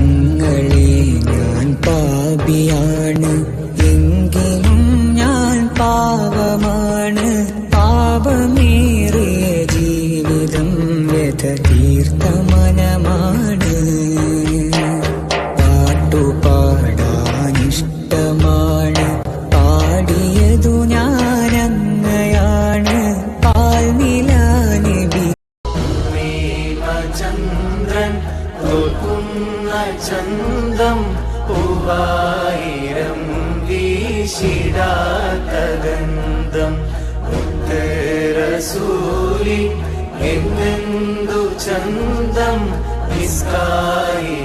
തങ്ങളെ ഞാൻ പാപിയാണ്, എങ്കിലും ഞാൻ പാവമാണ്. പാപമേറിയ ജീവിതം വ്യഥ തീർത്ത മനമാണ്. പാട്ടുപാടാനിഷ്ടമാണ്, പാടിയതു ഞാനങ്ങയാണ്. പാൽനിലാനബി ചന്ദ്രൻ തോൽക്കുന്ന ചന്തം, പൂവായിരം വീശിടാത്ത ഗന്ധം. മുത്തറസൂലി എന്നെന്തു ചന്തം, നിസ്കായി